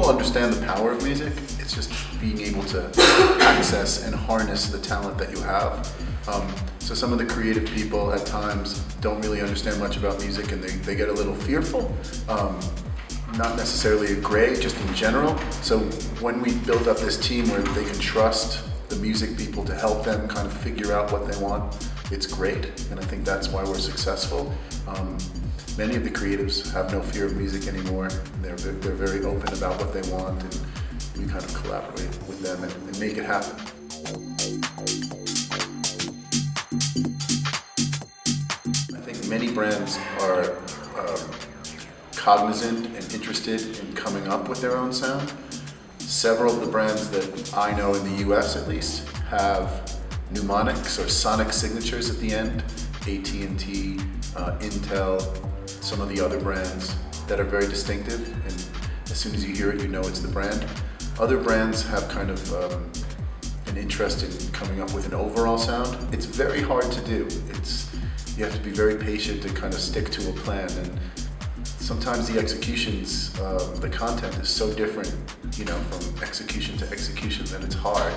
people understand the power of music. It's just being able to access and harness the talent that you have. So some of the creative people at times don't really understand much about music, and they get a little fearful. Not necessarily a gray, just in general. So when we build up this team where they can trust the music people to help them kind of figure out what they want, it's great. And I think that's why we're successful. Many of the creatives have no fear of music anymore. They're very open about what they want, and we kind of collaborate with them and make it happen. I think many brands are cognizant and interested in coming up with their own sound. Several of the brands that I know in the US at least have mnemonics or sonic signatures at the end. AT&T, Intel, some of the other brands that are very distinctive, and as soon as you hear it, you know it's the brand. Other brands have kind of an interest in coming up with an overall sound. It's very hard to do. You have to be very patient and kind of stick to a plan, and sometimes the executions, the content is so different, from execution to execution, that it's hard.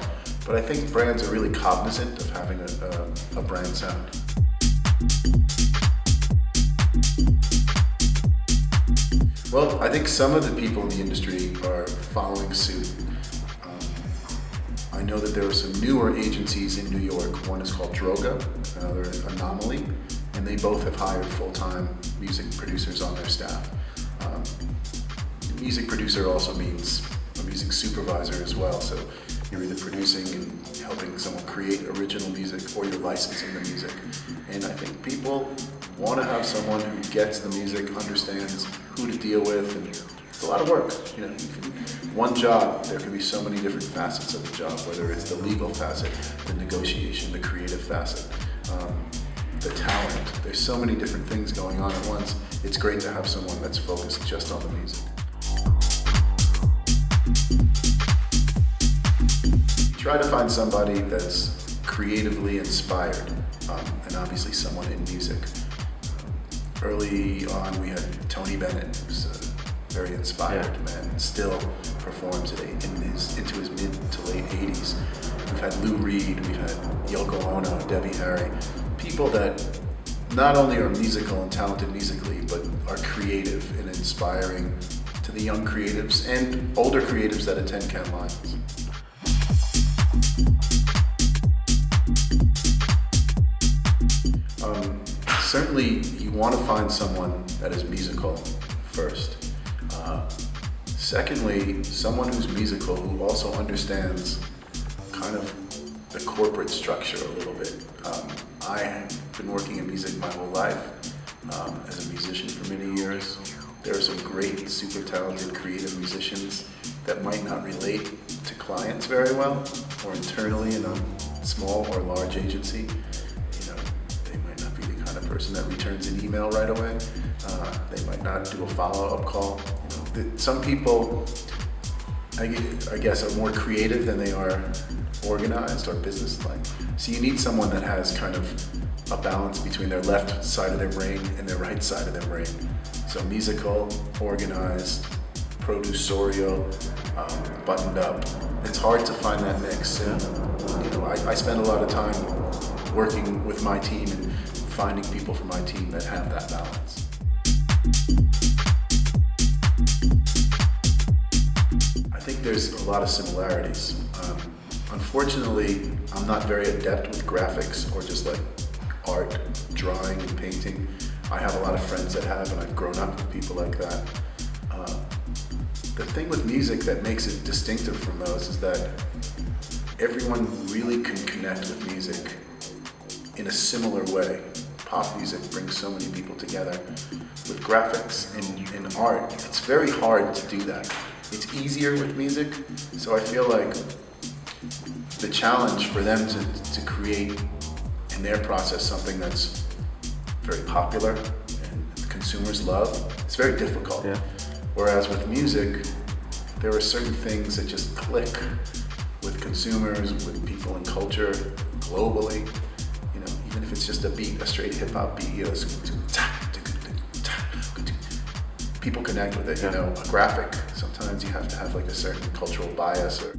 But I think brands are really cognizant of having a brand sound. Well, I think some of the people in the industry are following suit. I know that there are some newer agencies in New York. One is called Droga, another Anomaly, and they both have hired full-time music producers on their staff. Music producer also means a music supervisor as well, so you're either producing and helping someone create original music, or you're licensing the music. And I think people want to have someone who gets the music, understands who to deal with, and it's a lot of work. One job, there can be so many different facets of the job, whether it's the legal facet, the negotiation, the creative facet, the talent. There's so many different things going on at once. It's great to have someone that's focused just on the music. Try to find somebody that's creatively inspired, and obviously someone in music. Early on, we had Tony Bennett, who's a very inspired man, still performs into his mid to late 80s. We've had Lou Reed, we've had Yoko Ono, Debbie Harry, people that not only are musical and talented musically, but are creative and inspiring to the young creatives and older creatives that attend Cannes Lions. Certainly, you want to find someone that is musical first. Secondly, someone who's musical who also understands kind of the corporate structure a little bit. I have been working in music my whole life as a musician for many years. There are some great, super talented, creative musicians that might not relate to clients very well, or internally in a small or large agency. Person that returns an email right away. They might not do a follow-up call. Some people, I guess, are more creative than they are organized or business-like. So you need someone that has kind of a balance between their left side of their brain and their right side of their brain. So musical, organized, producerial, buttoned up. It's hard to find that mix. I spend a lot of time working with my team and finding people from my team that have that balance. I think there's a lot of similarities. Unfortunately, I'm not very adept with graphics or just like art, drawing and painting. I have a lot of friends that have, and I've grown up with people like that. The thing with music that makes it distinctive from those is that everyone really can connect with music in a similar way. Pop music brings so many people together. With graphics and art, it's very hard to do that. It's easier with music, so I feel like the challenge for them to create in their process something that's very popular and consumers love, it's very difficult. Yeah. Whereas with music, there are certain things that just click with consumers, with people in culture, globally. Even if it's just a beat, a straight hip hop beat, people connect with it. You Yeah. know, a graphic, sometimes you have to have like a certain cultural bias or